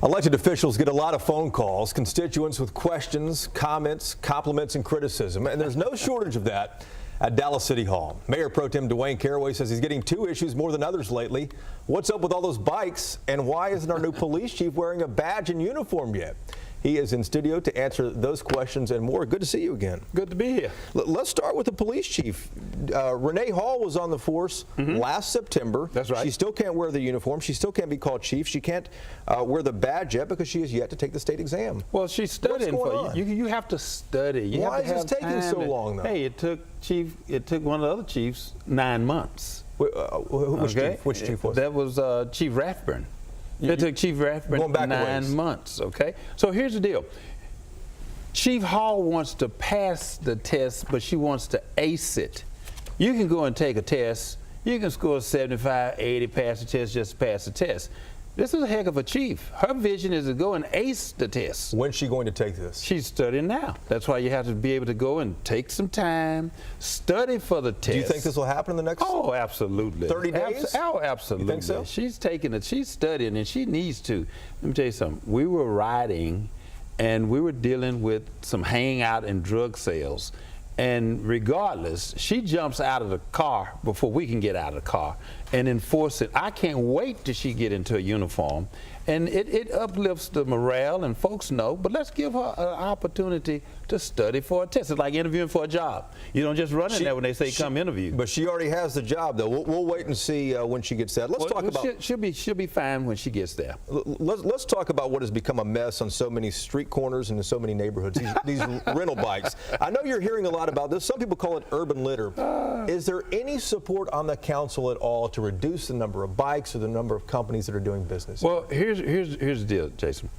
Elected officials get a lot of phone calls, constituents with questions, comments, compliments, and criticism, and there's no shortage of that at Dallas City Hall. Mayor Pro Tem Dwaine Caraway says he's getting two issues more than others lately. What's up with all those bikes, and why isn't our new police chief wearing a badge and uniform yet? He is in studio to answer those questions and more. Good to see you again. Good to be here. Let's start with the police chief. Renee Hall was on the force last September. That's right. She still can't wear the uniform. She still can't be called chief. She can't wear the badge yet because she has yet to take the state exam. Well, she's studying for you. You have to study. Why is this taking so long, though? Hey, it took one of the other chiefs 9 months. Which chief was it? That was Chief Rathburn. It took Chief Rathburn 9 months, okay? So here's the deal. Chief Hall wants to pass the test, but she wants to ace it. You can go and take a test. You can score 75, 80, pass the test, just pass the test. This is a heck of a chief. Her vision is to go and ace the test. When's she going to take this? She's studying now. That's why you have to be able to go and take some time, study for the test. Do you think this will happen in the next? Oh, absolutely. 30 days? Oh, absolutely. You think so? She's taking it. She's studying, and she needs to. Let me tell you something. We were riding, and we were dealing with some hangout and drug sales. And regardless, she jumps out of the car before we can get out of the car and enforce it. I can't wait till she get into a uniform. And it uplifts the morale, and folks know, but let's give her an opportunity to study for a test. It's like interviewing for a job. You don't just run in there when they say come interview. But she already has the job, though. We'll wait and see when she gets that. Let's talk about. She'll be fine when she gets there. Let's talk about what has become a mess on so many street corners and in so many neighborhoods. These rental bikes. I know you're hearing a lot about this. Some people call it urban litter. Is there any support on the council at all to reduce the number of bikes or the number of companies that are doing business? Well, here's the deal, Jason.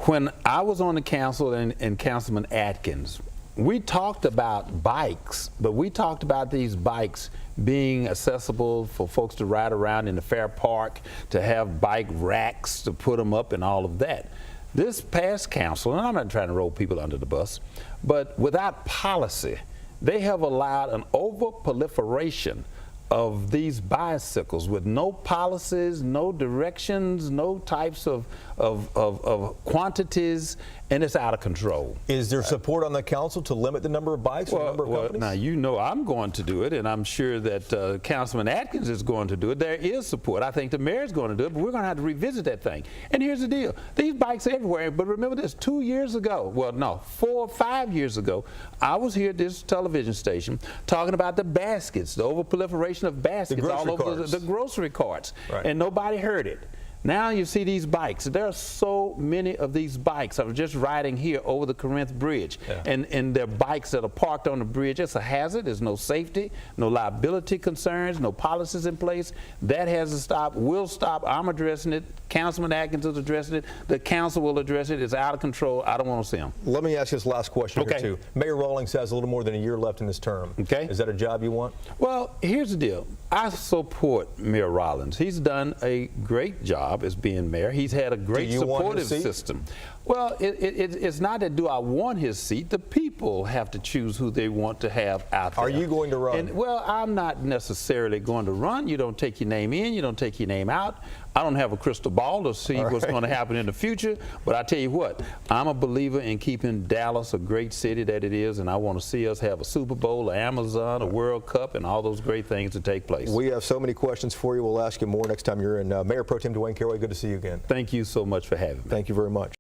When I was on the council and Councilman Atkins, we talked about bikes, but we talked about these bikes being accessible for folks to ride around in the Fair Park, to have bike racks to put them up and all of that. This past council, and I'm not trying to roll people under the bus, but without policy, they have allowed an over-proliferation of these bicycles with no policies, no directions, no types of quantities, and it's out of control. Is there support on the council to limit the number of bikes or the number of companies? Now, you know I'm going to do it, and I'm sure that Councilman Atkins is going to do it. There is support. I think the mayor's going to do it, but we're going to have to revisit that thing. And here's the deal. These bikes are everywhere, but remember this, 2 years ago, well, no, 4 or 5 years ago, I was here at this television station talking about the baskets, the overproliferation of baskets all over the grocery carts, right. And nobody heard it. Now you see these bikes. There are so many of these bikes. I was just riding here over the Corinth Bridge, and there are bikes that are parked on the bridge. It's a hazard. There's no safety, no liability concerns, no policies in place. That has to stop. We'll stop. I'm addressing it. Councilman Atkins is addressing it. The council will address it. It's out of control. I don't want to see them. Let me ask you this last question here, too. Mayor Rawlings has a little more than a year left in his term. Okay. Is that a job you want? Well, here's the deal. I support Mayor Rawlings. He's done a great job as being mayor. He's had a great supportive system. Well, it's not that do I want his seat. The people have to choose who they want to have out there. Are you going to run? And, well, I'm not necessarily going to run. You don't take your name in. You don't take your name out. I don't have a crystal ball to see what's going to happen in the future. But I tell you what, I'm a believer in keeping Dallas a great city that it is, and I want to see us have a Super Bowl, an Amazon, a World Cup, and all those great things to take place. We have so many questions for you. We'll ask you more next time you're in. Mayor Pro Tem Dwaine Caraway, good to see you again. Thank you so much for having me. Thank you very much.